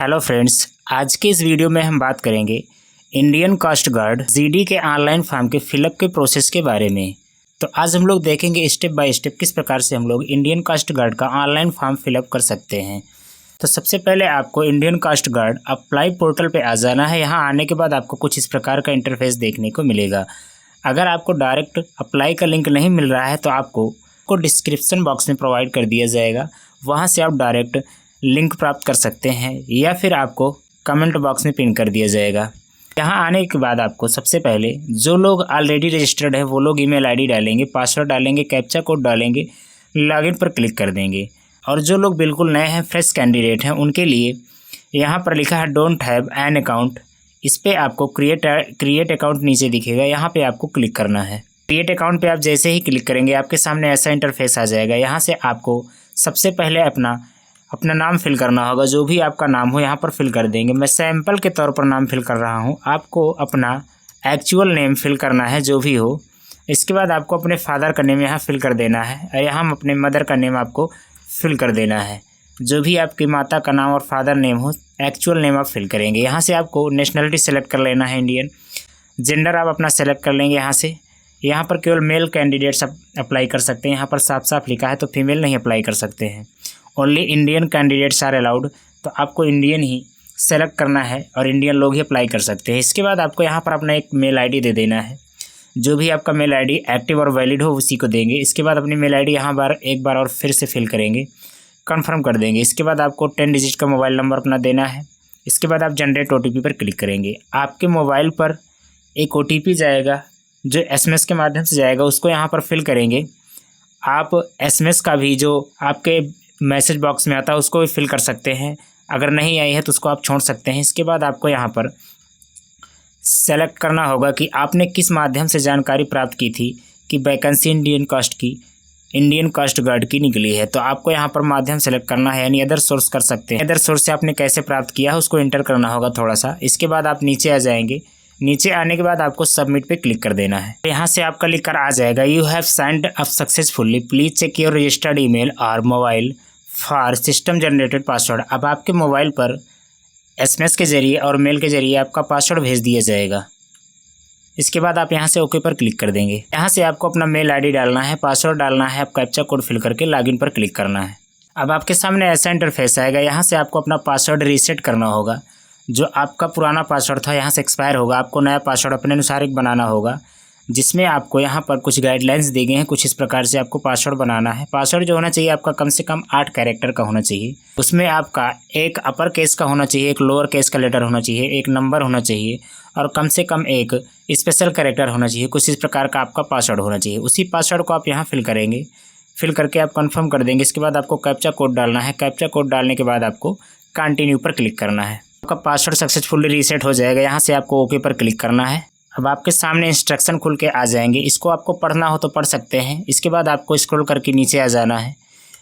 Hello friends, आज के इस वीडियो में हम बात करेंगे इंडियन कोस्ट गार्ड जीडी के ऑनलाइन फॉर्म के फिलअप के प्रोसेस के बारे में। तो आज हम लोग देखेंगे स्टेप बाय स्टेप किस प्रकार से हम लोग इंडियन कोस्ट गार्ड का ऑनलाइन फॉर्म फिलअप कर सकते हैं। तो सबसे पहले आपको Indian coast guard apply portal पे आ जाना है। यहाँ आने के बाद आपको कुछ इस प्रकार का इंटरफेस देखने को मिलेगा। अगर आपको डायरेक्ट अप्लाई का लिंक नहीं मिल रहा है तो आपको डिस्क्रिप्शन बॉक्स में प्रोवाइड कर दिया जाएगा, वहाँ से आप डायरेक्ट लिंक प्राप्त कर सकते हैं या फिर आपको कमेंट बॉक्स में पिन कर दिया जाएगा। यहाँ आने के बाद आपको सबसे पहले जो लोग ऑलरेडी रजिस्टर्ड है वो लोग ईमेल आईडी डालेंगे, पासवर्ड डालेंगे, कैप्चा कोड डालेंगे, लॉगिन पर क्लिक कर देंगे। और जो लोग बिल्कुल नए हैं, फ्रेश कैंडिडेट हैं, उनके लिए यहाँ पर लिखा है डोंट हैव एन अकाउंट। इस पर आपको क्रिएट अकाउंट नीचे दिखेगा, यहाँ पर आपको क्लिक करना है। क्रिएट अकाउंट पर आप जैसे ही क्लिक करेंगे आपके सामने ऐसा इंटरफेस आ जाएगा। यहाँ से आपको सबसे पहले अपना नाम फिल करना होगा। जो भी आपका नाम हो यहाँ पर फिल कर देंगे। मैं सैंपल के तौर पर नाम फिल कर रहा हूँ, आपको अपना एक्चुअल नेम फिल करना है जो भी हो। इसके बाद आपको अपने फादर का नेम यहाँ फिल कर देना है और यहाँ अपने मदर का नेम आपको फिल कर देना है। जो भी आपकी माता का नाम और फादर नेम हो, एक्चुअल नेम आप फिल करेंगे। यहाँ से आपको नेशनलिटी सेलेक्ट कर लेना है, इंडियन। जेंडर आप अपना सेलेक्ट कर लेंगे। यहाँ पर केवल मेल कैंडिडेट्स अप्लाई कर सकते हैं। यहाँ पर साफ साफ लिखा है तो फीमेल नहीं अप्लाई कर सकते हैं। Only Indian candidates are allowed, तो आपको इंडियन ही सेलेक्ट करना है और इंडियन लोग ही अप्लाई कर सकते हैं। इसके बाद आपको यहाँ पर अपना एक मेल आईडी दे देना है। जो भी आपका मेल आईडी एक्टिव और वैलिड हो उसी को देंगे। इसके बाद अपनी मेल आईडी यहाँ एक बार और फिर से फिल करेंगे, कंफर्म कर देंगे। इसके बाद आपको 10 डिजिट का मोबाइल नंबर अपना देना है। इसके बाद आप जनरेट OTP पर क्लिक करेंगे। आपके मोबाइल पर एक OTP जाएगा जो SMS के माध्यम से जाएगा, उसको यहाँ पर फिल करेंगे। आप SMS का भी जो आपके मैसेज बॉक्स में आता है उसको भी फिल कर सकते हैं। अगर नहीं आई है तो उसको आप छोड़ सकते हैं। इसके बाद आपको यहाँ पर सेलेक्ट करना होगा कि आपने किस माध्यम से जानकारी प्राप्त की थी कि वैकेंसी इंडियन कोस्ट गार्ड की निकली है। तो आपको यहाँ पर माध्यम सेलेक्ट करना है, यानी अदर सोर्स कर सकते हैं। अदर सोर्स से आपने कैसे प्राप्त किया है उसको एंटर करना होगा थोड़ा सा। इसके बाद आप नीचे आ जाएंगे। नीचे आने के बाद आपको सबमिट पे क्लिक कर देना है। यहाँ से आपका लिख कर आ जाएगा you have signed up successfully, please check your registered email और mobile for system generated password. अब आपके मोबाइल पर SMS के जरिए और मेल के जरिए आपका पासवर्ड भेज दिया जाएगा। इसके बाद आप यहाँ से ओके पर क्लिक कर देंगे। यहाँ से आपको अपना मेल आईडी डालना है, पासवर्ड डालना है, आप कैप्चा कोड फिल करके लॉगिन पर क्लिक करना है। अब आपके सामने ऐसा इंटरफेस आएगा। यहाँ से आपको अपना पासवर्ड रीसेट करना होगा। जो आपका पुराना पासवर्ड था यहाँ से एक्सपायर होगा। आपको नया पासवर्ड अपने अनुसार एक बनाना होगा, जिसमें आपको यहाँ पर कुछ गाइडलाइंस दी गई हैं। कुछ इस प्रकार से आपको पासवर्ड बनाना है। पासवर्ड जो होना चाहिए आपका कम से कम 8 कैरेक्टर का होना चाहिए। उसमें आपका एक अपर केस का होना चाहिए, एक लोअर केस का लेटर होना चाहिए, एक नंबर होना चाहिए और कम से कम एक स्पेशल कैरेक्टर होना चाहिए। कुछ इस प्रकार का आपका पासवर्ड होना चाहिए। उसी पासवर्ड को आप यहाँ फिल करेंगे। फिल करके आप कन्फर्म कर देंगे। इसके बाद आपको कैप्चा कोड डालना है। कैप्चा कोड डालने के बाद आपको कंटिन्यू पर क्लिक करना है। आपका पासवर्ड सक्सेसफुली रीसेट हो जाएगा। यहाँ से आपको ओके पर क्लिक करना है। अब आपके सामने इंस्ट्रक्शन खुल के आ जाएंगे। इसको आपको पढ़ना हो तो पढ़ सकते हैं। इसके बाद आपको स्क्रॉल करके नीचे आ जाना है।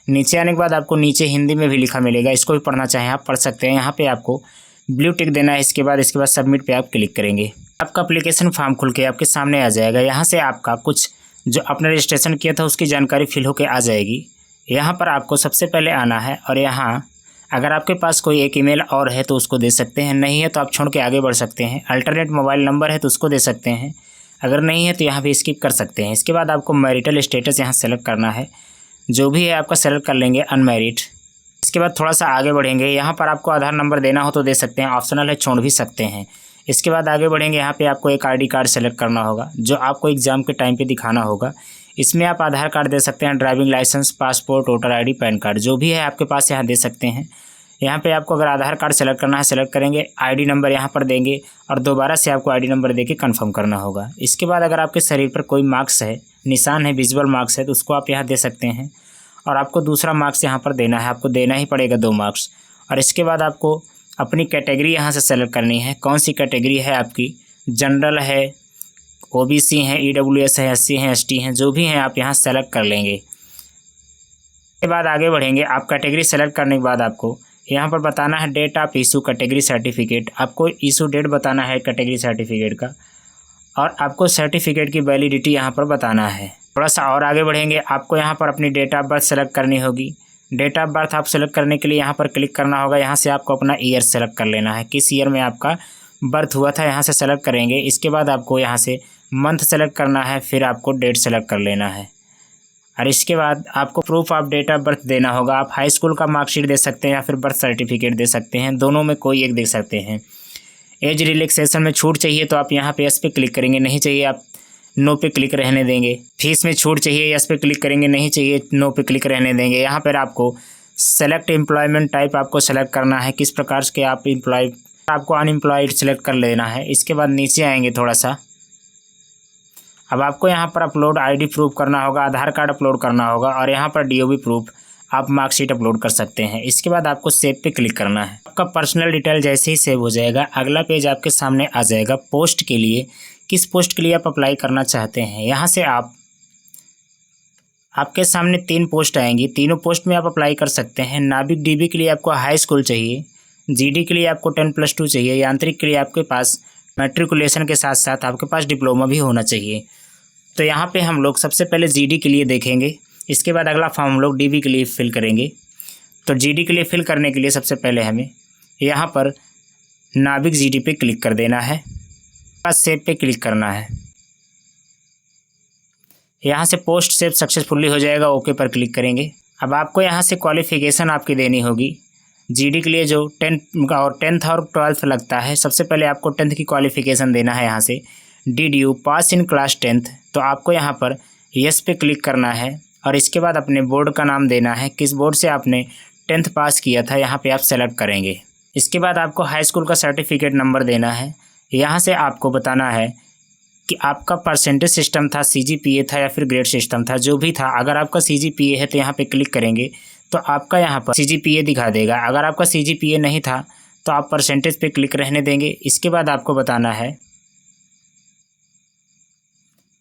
नीचे आने के बाद आपको नीचे हिंदी में भी लिखा मिलेगा, इसको भी पढ़ना चाहें आप पढ़ सकते हैं। यहाँ पे आपको ब्लू टिक देना है। इसके बाद सबमिट पे आप क्लिक करेंगे। आपका एप्लीकेशन फॉर्म खुल के आपके सामने आ जाएगा। यहाँ से आपका कुछ जो आपने रजिस्ट्रेशन किया था उसकी जानकारी फिल होकर आ जाएगी। यहाँ पर आपको सबसे पहले आना है और यहाँ अगर आपके पास कोई एक ईमेल और है तो उसको दे सकते हैं, नहीं है तो आप छोड़ के आगे बढ़ सकते हैं। अल्टरनेट मोबाइल नंबर है तो उसको दे सकते हैं, अगर नहीं है तो यहाँ भी स्किप कर सकते हैं। इसके बाद आपको मैरिटल स्टेटस यहाँ सेलेक्ट करना है। जो भी है आपका सेलेक्ट कर लेंगे अनमैरिड। इसके बाद थोड़ा सा आगे बढ़ेंगे। यहाँ पर आपको आधार नंबर देना हो तो दे सकते हैं, ऑप्शनल है, छोड़ भी सकते हैं। इसके बाद आगे बढ़ेंगे। यहाँ पे आपको एक ID कार्ड सेलेक्ट करना होगा जो आपको एग्ज़ाम के टाइम पे दिखाना होगा। इसमें आप आधार कार्ड दे सकते हैं, driving licence, passport, voter ID, PAN card, जो भी है आपके पास यहाँ दे सकते हैं। यहाँ पे आपको अगर आधार कार्ड सेलेक्ट करना है सेलेक्ट करेंगे, ID नंबर यहाँ पर देंगे और दोबारा से आपको ID नंबर देके कंफर्म करना होगा। इसके बाद अगर आपके शरीर पर कोई मार्क्स है, निशान है, विजुअल मार्क्स है तो उसको आप यहाँ दे सकते हैं और आपको दूसरा मार्क्स यहाँ पर देना है। आपको देना ही पड़ेगा 2 मार्क्स। और इसके बाद आपको अपनी कैटेगरी यहाँ से सेलेक्ट करनी है। कौन सी कैटेगरी है आपकी, जनरल है, OBC है, EWS है, SC है, ST हैं, जो भी हैं आप यहाँ सेलेक्ट कर लेंगे। इसके बाद आगे बढ़ेंगे। आप कैटेगरी सेलेक्ट करने के बाद आपको यहाँ पर बताना है date of issue category certificate. आपको इशू डेट बताना है कैटेगरी सर्टिफिकेट का और आपको सर्टिफिकेट की वैलिडिटी यहाँ पर बताना है। थोड़ा सा और आगे बढ़ेंगे। आपको यहाँ पर अपनी डेट ऑफ बर्थ सेलेक्ट करनी होगी। डेट ऑफ बर्थ आप सेलेक्ट करने के लिए यहाँ पर क्लिक करना होगा। यहाँ से आपको अपना ईयर सेलेक्ट कर लेना है, किस ईयर में आपका बर्थ हुआ था यहाँ से सेलेक्ट करेंगे। इसके बाद आपको यहाँ से मंथ सेलेक्ट करना है, फिर आपको डेट सेलेक्ट कर लेना है और इसके बाद आपको proof of date of birth देना होगा। आप हाई स्कूल का मार्कशीट दे सकते हैं या फिर बर्थ सर्टिफिकेट दे सकते हैं, दोनों में कोई एक दे सकते हैं। एज रिलैक्सेशन में छूट चाहिए तो आप यहाँ पे यस पे क्लिक करेंगे, नहीं चाहिए आप नो पे क्लिक रहने देंगे। फीस में छूट चाहिए, यस पे क्लिक करेंगे, नहीं चाहिए नो पे क्लिक रहने देंगे। यहाँ पर आपको सेलेक्ट एम्प्लॉयमेंट टाइप आपको सेलेक्ट करना है, किस प्रकार के आप एम्प्लॉय, आपको अनएम्प्लॉयड सेलेक्ट कर लेना है। इसके बाद नीचे आएंगे थोड़ा सा, अब आपको यहाँ पर अपलोड आईडी प्रूफ करना होगा, आधार कार्ड अपलोड करना होगा और यहाँ पर डीओबी प्रूफ आप मार्कशीट अपलोड कर सकते हैं। इसके बाद आपको सेव पे क्लिक करना है। आपका पर्सनल डिटेल जैसे ही सेव हो जाएगा अगला पेज आपके सामने आ जाएगा। पोस्ट के लिए, किस पोस्ट के लिए आप अप्लाई करना चाहते हैं, यहाँ से आपके सामने 3 पोस्ट आएंगी, तीनों पोस्ट में आप अप्लाई कर सकते हैं। नाविक डीबी के लिए आपको हाई स्कूल चाहिए, जीडी के लिए आपको 10+2 चाहिए, यांत्रिक के लिए आपके पास मैट्रिकुलेशन के साथ साथ आपके पास डिप्लोमा भी होना चाहिए। तो यहाँ पे हम लोग सबसे पहले जीडी के लिए देखेंगे, इसके बाद अगला फॉर्म हम लोग डीबी के लिए फिल करेंगे। तो जीडी के लिए फिल करने के लिए सबसे पहले हमें यहाँ पर नाविक जीडी पे क्लिक कर देना है, सेव पे क्लिक करना है। यहाँ से पोस्ट सेव सक्सेसफुली हो जाएगा, ओके पर क्लिक करेंगे। अब आपको यहाँ से क्वालिफिकेशन आपकी देनी होगी। जीडी के लिए जो 10th और 12th लगता है, सबसे पहले आपको 10th की क्वालिफिकेशन देना है। यहाँ से did you pass in class 10th, तो आपको यहाँ पर यस पे क्लिक करना है और इसके बाद अपने बोर्ड का नाम देना है, किस बोर्ड से आपने 10th पास किया था यहाँ पे आप सेलेक्ट करेंगे। इसके बाद आपको हाई स्कूल का सर्टिफिकेट नंबर देना है। यहाँ से आपको बताना है कि आपका परसेंटेज सिस्टम था, सीजीपीए था या फिर ग्रेड सिस्टम था, जो भी था। अगर आपका सीजीपीए है तो यहाँ पे क्लिक करेंगे तो आपका यहाँ पर सीजीपीए दिखा देगा। अगर आपका सीजीपीए नहीं था तो आप परसेंटेज पे क्लिक रहने देंगे। इसके बाद आपको बताना है,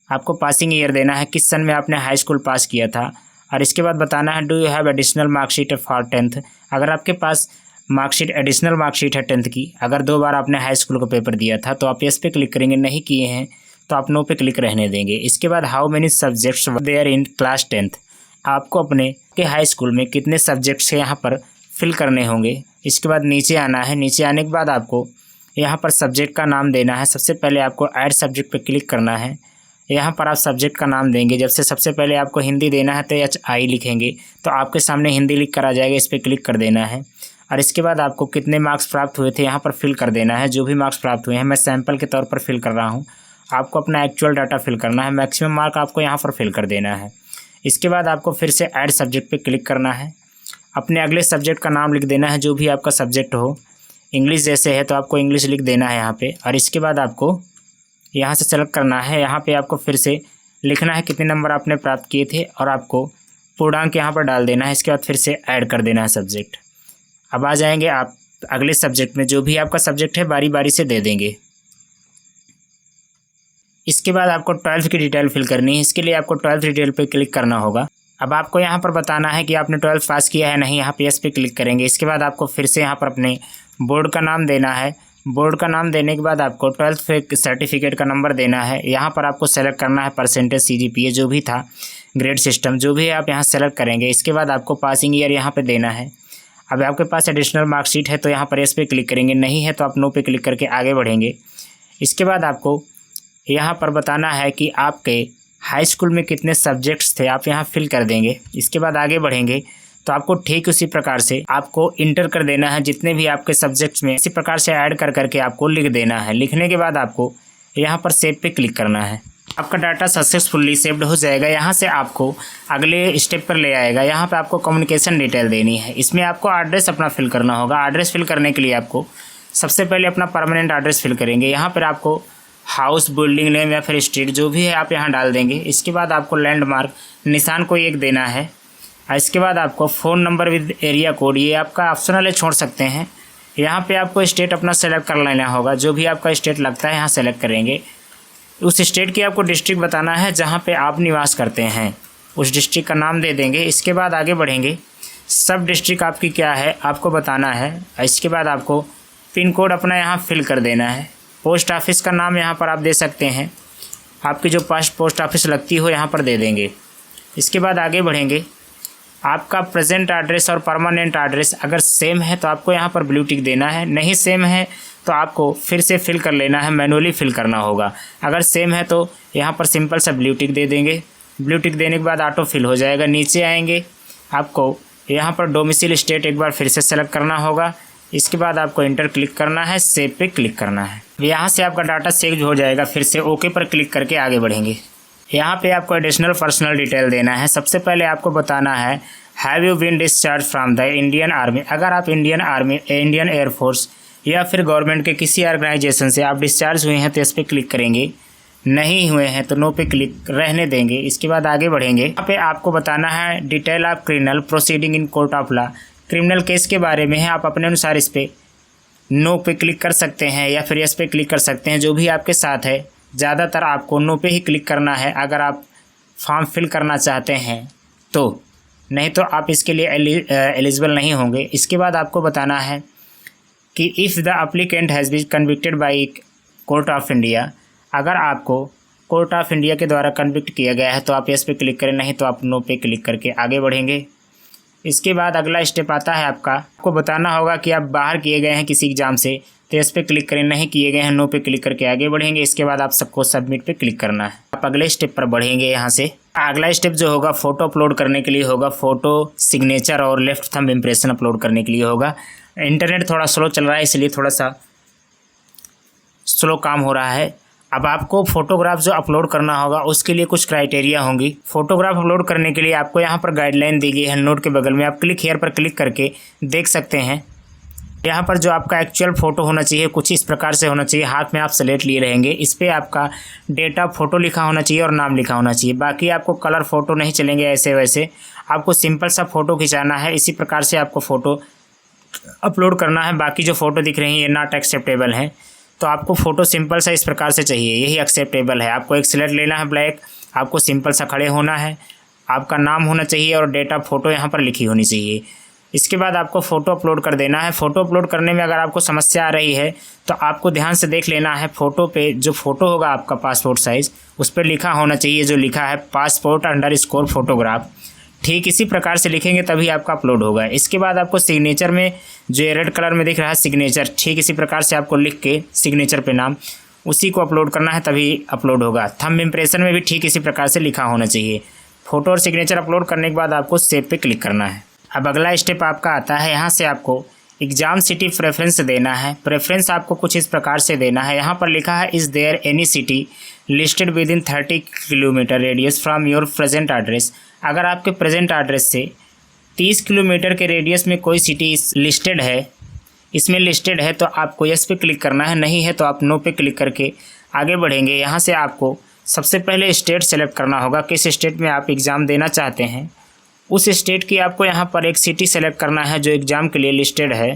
आपको पासिंग ईयर देना है, किस सन में आपने हाई स्कूल पास किया था और इसके बाद बताना है do you have additional marksheet for 10th। अगर आपके पास मार्कशीट एडिशनल मार्कशीट है 10th की, अगर 2 बार आपने हाई स्कूल का पेपर दिया था तो आप यस पे क्लिक करेंगे, नहीं किए हैं तो आप नो पे क्लिक रहने देंगे। इसके बाद how many subjects there in class 10th, आपको अपने के हाई स्कूल में कितने सब्जेक्ट्स यहाँ पर फिल करने होंगे। इसके बाद नीचे आना है, नीचे आने के बाद आपको यहाँ पर सब्जेक्ट का नाम देना है। सबसे पहले आपको ऐड सब्जेक्ट पे क्लिक करना है, यहाँ पर आप सब्जेक्ट का नाम देंगे। जब से सबसे पहले आपको हिंदी देना है तो HI लिखेंगे तो आपके सामने हिंदी लिख कर आ जाएगा, इस पर क्लिक कर देना है और इसके बाद आपको कितने मार्क्स प्राप्त हुए थे यहाँ पर फिल कर देना है। जो भी मार्क्स प्राप्त हुए हैं, मैं सैंपल के तौर पर फिल कर रहा हूँ, आपको अपना एक्चुअल डाटा फिल करना है। मैक्सिमम मार्क आपको यहाँ पर फिल कर देना है। इसके बाद आपको फिर से ऐड सब्जेक्ट पे क्लिक करना है, अपने अगले सब्जेक्ट का नाम लिख देना है, जो भी आपका सब्जेक्ट हो। इंग्लिश जैसे है तो आपको इंग्लिश लिख देना है यहाँ पे और इसके बाद आपको यहाँ से सेलेक्ट करना है। यहाँ पे आपको फिर से लिखना है कितने नंबर आपने प्राप्त किए थे और आपको पूर्णांक यहाँ पर डाल देना है। इसके बाद फिर से ऐड कर देना है सब्जेक्ट। अब आ जाएंगे आप अगले सब्जेक्ट में, जो भी आपका सब्जेक्ट है बारी बारी से दे देंगे। इसके बाद आपको 12th की डिटेल फिल करनी है, इसके लिए आपको 12th डिटेल पे क्लिक करना होगा। अब आपको यहाँ पर बताना है कि आपने 12th पास किया है नहीं, यहाँ पे यस पे क्लिक करेंगे। इसके बाद आपको फिर से यहाँ पर अपने बोर्ड का नाम देना है। बोर्ड का नाम देने के बाद आपको 12th सर्टिफिकेट का नंबर देना है। यहाँ पर आपको सेलेक्ट करना है परसेंटेज, सीजीपीए जो भी था, ग्रेड सिस्टम जो भी आप यहाँ सेलेक्ट करेंगे। इसके बाद आपको पासिंग ईयर यहाँ पे देना है। अब आपके पास एडिशनल मार्कशीट है तो यहाँ पर यस पे क्लिक करेंगे, नहीं है तो आप नो पे क्लिक करके आगे बढ़ेंगे। इसके बाद आपको यहाँ पर बताना है कि आपके हाई स्कूल में कितने सब्जेक्ट्स थे, आप यहाँ फिल कर देंगे। इसके बाद आगे बढ़ेंगे तो आपको ठीक उसी प्रकार से आपको इंटर कर देना है, जितने भी आपके सब्जेक्ट्स में इसी प्रकार से ऐड कर करके आपको लिख देना है। लिखने के बाद आपको यहाँ पर सेव पे क्लिक करना है। आपका डाटा सक्सेसफुली सेव्ड हो जाएगा। यहाँ से आपको अगले स्टेप पर ले आएगा। यहाँ पे आपको कम्युनिकेशन डिटेल देनी है। इसमें आपको एड्रेस अपना फिल करना होगा। एड्रेस फिल करने के लिए आपको सबसे पहले अपना परमानेंट एड्रेस फिल करेंगे। यहाँ पर आपको हाउस, बिल्डिंग नेम या फिर स्ट्रीट जो भी है आप यहाँ डाल देंगे। इसके बाद आपको लैंडमार्क निशान को 1 देना है। इसके बाद आपको phone number with area code, ये आपका ऑप्शनल है, छोड़ सकते हैं। यहाँ पे आपको स्टेट अपना सेलेक्ट कर लेना होगा, जो भी आपका स्टेट लगता है यहाँ सेलेक्ट करेंगे। उस स्टेट की आपको डिस्ट्रिक्ट बताना है जहाँ पे आप निवास करते हैं, उस डिस्ट्रिक्ट का नाम दे देंगे। इसके बाद आगे बढ़ेंगे, सब डिस्ट्रिक्ट आपकी क्या है आपको बताना है। इसके बाद आपको पिन कोड अपना यहाँ फिल कर देना है। पोस्ट ऑफिस का नाम यहाँ पर आप दे सकते हैं, आपकी जो पोस्ट ऑफिस लगती हो यहाँ पर दे देंगे। इसके बाद आगे बढ़ेंगे, आपका प्रेजेंट एड्रेस और परमानेंट एड्रेस अगर सेम है तो आपको यहाँ पर ब्लू टिक देना है, नहीं सेम है तो आपको फिर से फिल कर लेना है, मैनुअली फिल करना होगा। अगर सेम है तो यहाँ पर सिंपल सा ब्लू टिक दे देंगे। ब्लू टिक देने के बाद ऑटो फिल हो जाएगा। नीचे आएंगे, आपको यहाँ पर डोमिसाइल स्टेट एक बार फिर से सेलेक्ट करना होगा। इसके बाद आपको इंटर क्लिक करना है, सेव पे क्लिक करना है। यहाँ से आपका डाटा सेव हो जाएगा। फिर से ओके पर क्लिक करके आगे बढ़ेंगे। यहाँ पे आपको एडिशनल पर्सनल डिटेल देना है। सबसे पहले आपको बताना है have you been discharge from the Indian army. अगर आप इंडियन आर्मी, इंडियन एयरफोर्स या फिर गवर्नमेंट के किसी ऑर्गेनाइजेशन से आप डिस्चार्ज हुए हैं तो इस पर क्लिक करेंगे, नहीं हुए हैं तो नो पे क्लिक रहने देंगे। इसके बाद आगे बढ़ेंगे। यहाँ पे आपको बताना है detail of criminal proceeding in court of law. Criminal case के बारे में है, आप अपने अनुसार इस पर नो पे क्लिक कर सकते हैं या फिर यस पे क्लिक कर सकते हैं, जो भी आपके साथ है। ज़्यादातर आपको नो पे ही क्लिक करना है अगर आप फॉर्म फिल करना चाहते हैं तो, नहीं तो आप इसके लिए एलिजिबल नहीं होंगे। इसके बाद आपको बताना है कि if the applicant has been convicted by court of India. अगर आपको कोर्ट ऑफ इंडिया के द्वारा कन्विक्ट किया गया है तो आप यस पे क्लिक करें, नहीं तो आप नो पे क्लिक करके आगे बढ़ेंगे। इसके बाद अगला स्टेप आता है आपको बताना होगा कि आप बाहर किए गए हैं किसी एग्ज़ाम से तो इस पर क्लिक करें, नहीं किए गए हैं नो पे क्लिक करके आगे बढ़ेंगे। इसके बाद आप सबको सबमिट पे क्लिक करना है। आप अगले स्टेप पर बढ़ेंगे। यहाँ से अगला स्टेप जो होगा फ़ोटो अपलोड करने के लिए होगा। फ़ोटो, सिग्नेचर और लेफ्ट थंब इम्प्रेशन अपलोड करने के लिए होगा। इंटरनेट थोड़ा स्लो चल रहा है इसलिए थोड़ा सा स्लो काम हो रहा है। अब आपको फ़ोटोग्राफ जो अपलोड करना होगा उसके लिए कुछ क्राइटेरिया होंगी। फ़ोटोग्राफ अपलोड करने के लिए आपको यहाँ पर गाइडलाइन दी गई है नोट के बगल में। आप क्लिक हेयर पर क्लिक करके देख सकते हैं। यहाँ पर जो आपका एक्चुअल फ़ोटो होना चाहिए कुछ इस प्रकार से होना चाहिए। हाथ में आप स्लेट लिए रहेंगे, इस पर आपका डेट ऑफ फ़ोटो लिखा होना चाहिए और नाम लिखा होना चाहिए। बाकी आपको कलर फ़ोटो नहीं चलेंगे ऐसे वैसे, आपको सिंपल सा फ़ोटो खिंचाना है। इसी प्रकार से आपको फ़ोटो अपलोड करना है। बाकी जो फ़ोटो दिख रही हैं ये नॉट एक्सेप्टेबल हैं, तो आपको फ़ोटो सिंपल सा इस प्रकार से चाहिए, यही एक्सेप्टेबल है। आपको एक स्लेट लेना है ब्लैक, आपको सिंपल सा खड़े होना है, आपका नाम होना चाहिए और डेट ऑफ फ़ोटो यहाँ पर लिखी होनी चाहिए। इसके बाद आपको फ़ोटो अपलोड कर देना है। फ़ोटो अपलोड करने में अगर आपको समस्या आ रही है तो आपको ध्यान से देख लेना है। फ़ोटो पे जो फ़ोटो होगा आपका पासपोर्ट साइज़, उस पर लिखा होना चाहिए जो लिखा है पासपोर्ट_ फोटोग्राफ। ठीक इसी प्रकार से लिखेंगे तभी आपका अपलोड होगा। इसके बाद आपको सिग्नेचर में जो रेड कलर में दिख रहा है सिग्नेचर, ठीक इसी प्रकार से आपको लिख के सिग्नेचर पे नाम उसी को अपलोड करना है तभी अपलोड होगा। थंब इम्प्रेशन में भी ठीक इसी प्रकार से लिखा होना चाहिए। फ़ोटो और सिग्नेचर अपलोड करने के बाद आपको सेव पे क्लिक करना है। अब अगला स्टेप आपका आता है, यहाँ से आपको एग्ज़ाम सिटी प्रेफरेंस देना है। प्रेफरेंस आपको कुछ इस प्रकार से देना है। यहाँ पर लिखा है is there any city listed within 30 kilometre radius from your present address. अगर आपके प्रेजेंट एड्रेस से 30 किलोमीटर के रेडियस में कोई सिटी लिस्टेड है, इसमें लिस्टेड है तो आपको यस पे क्लिक करना है, नहीं है तो आप नो पे क्लिक करके आगे बढ़ेंगे। यहाँ से आपको सबसे पहले स्टेट सेलेक्ट करना होगा, किस स्टेट में आप एग्ज़ाम देना चाहते हैं उस स्टेट की आपको यहाँ पर एक सिटी सेलेक्ट करना है जो एग्ज़ाम के लिए लिस्टेड है।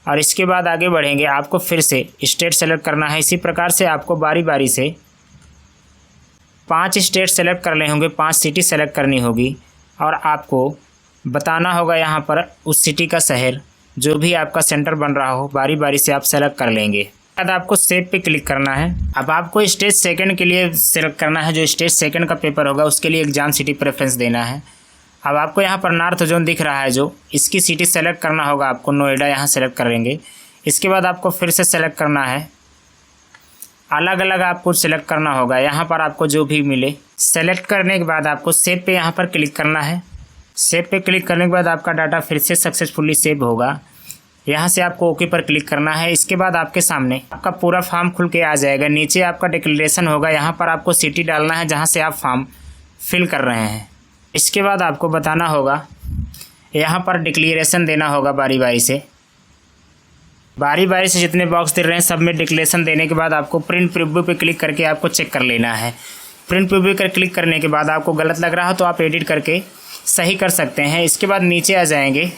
और इसके बाद आगे बढ़ेंगे, आपको फिर से स्टेट सेलेक्ट करना है। इसी प्रकार से आपको बारी बारी से 5 स्टेट सेलेक्ट करने होंगे, 5 सिटी सेलेक्ट करनी होगी और आपको बताना होगा यहाँ पर उस सिटी का शहर जो भी आपका सेंटर बन रहा हो, बारी बारी से आप सेलेक्ट कर लेंगे। बाद आपको सेव पे क्लिक करना है। अब आपको स्टेज सेकंड के लिए सेलेक्ट करना है, जो स्टेज सेकंड का पेपर होगा उसके लिए एग्ज़ाम सिटी प्रेफरेंस देना है। अब आपको यहाँ पर नॉर्थ जोन दिख रहा है जो, इसकी सिटी सेलेक्ट करना होगा आपको, नोएडा यहाँ सेलेक्ट करेंगे। इसके बाद आपको फिर से सेलेक्ट करना है, अलग अलग आपको सेलेक्ट करना होगा, यहाँ पर आपको जो भी मिले। सेलेक्ट करने के बाद आपको सेव पे यहाँ पर क्लिक करना है। सेव पे क्लिक करने के बाद आपका डाटा फिर से सक्सेसफुली सेव होगा। यहाँ से आपको ओके पर क्लिक करना है। इसके बाद आपके सामने आपका पूरा फॉर्म खुल के आ जाएगा। नीचे आपका डिक्लेरेशन होगा, यहाँ पर आपको सिटी डालना है जहाँ से आप फॉर्म फिल कर रहे हैं। इसके बाद आपको बताना होगा, यहाँ पर डिक्लेरेशन देना होगा बारी बारी से जितने बॉक्स दे रहे हैं सब में डिक्लेरेशन देने के बाद आपको प्रिंट प्रीव्यू पे क्लिक करके आपको चेक कर लेना है। प्रिंट प्रीव्यू पर क्लिक करने के बाद आपको गलत लग रहा हो तो आप एडिट करके सही कर सकते हैं। इसके बाद नीचे आ जाएंगे।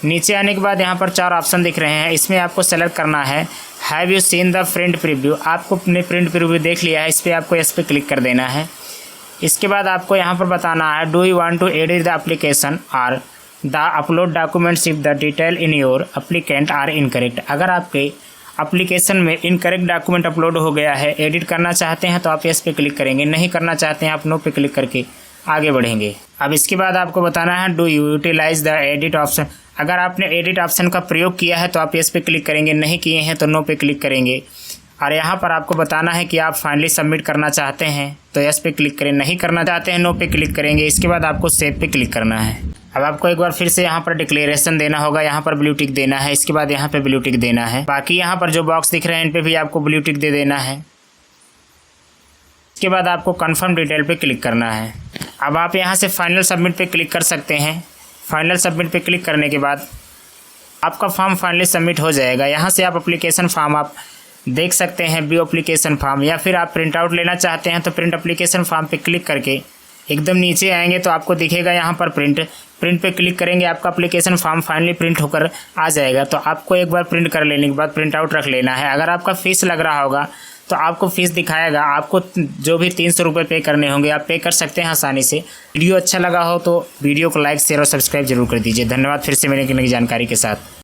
नीचे आने के बाद यहाँ पर 4 ऑप्शन दिख रहे हैं, इसमें आपको सेलेक्ट करना है have you seen the print preview. आपको अपने प्रिंट प्रीव्यू देख लिया है, इस पर आपको इस पर क्लिक कर देना है। इसके बाद आपको यहाँ पर बताना है do you want to edit the application और the upload documents if the detail in your applicant are incorrect. अगर आपके एप्लीकेशन में इनकरेक्ट डॉक्यूमेंट अपलोड हो गया है, एडिट करना चाहते हैं तो आप इस पे क्लिक करेंगे, नहीं करना चाहते हैं आप नो पे क्लिक करके आगे बढ़ेंगे। अब इसके बाद आपको बताना है do you utilise the edit option. अगर आपने एडिट ऑप्शन का प्रयोग किया है तो आप यस पे क्लिक करेंगे, नहीं किए हैं तो नो पे क्लिक करेंगे। और यहाँ पर आपको बताना है कि आप फाइनली सबमिट करना चाहते हैं तो यस पे क्लिक करें, नहीं करना चाहते हैं नो पे क्लिक करेंगे। इसके बाद आपको सेव पे क्लिक करना है। अब आपको एक बार फिर से यहाँ पर डिक्लेरेशन देना होगा, यहाँ पर ब्लू टिक देना है, इसके बाद यहाँ पे ब्लू टिक देना है। बाकी यहाँ पर जो बॉक्स दिख रहे हैं इन पे भी आपको ब्लू टिक दे देना है। इसके बाद आपको कन्फर्म डिटेल पे क्लिक करना है। अब आप यहाँ से फाइनल सबमिट पे क्लिक कर सकते हैं। फाइनल सबमिट पे क्लिक करने के बाद आपका फॉर्म फाइनली सबमिट हो जाएगा। यहाँ से आप एप्लीकेशन फॉर्म आप देख सकते हैं, व्यू एप्लीकेशन फॉर्म, या फिर आप प्रिंट आउट लेना चाहते हैं तो प्रिंट एप्लीकेशन फॉर्म पे क्लिक करके एकदम नीचे आएंगे तो आपको दिखेगा यहाँ पर प्रिंट पे क्लिक करेंगे, आपका एप्लीकेशन फॉर्म फाइनली प्रिंट होकर आ जाएगा। तो आपको एक बार प्रिंट कर लेने के बाद प्रिंट आउट रख लेना है। अगर आपका फीस लग रहा होगा तो आपको फीस दिखाएगा, आपको जो भी 300 रुपये पे करने होंगे आप पे कर सकते हैं आसानी से। वीडियो अच्छा लगा हो तो वीडियो को लाइक शेयर और सब्सक्राइब जरूर कर दीजिए। धन्यवाद। फिर से मिलेंगे नई जानकारी के साथ।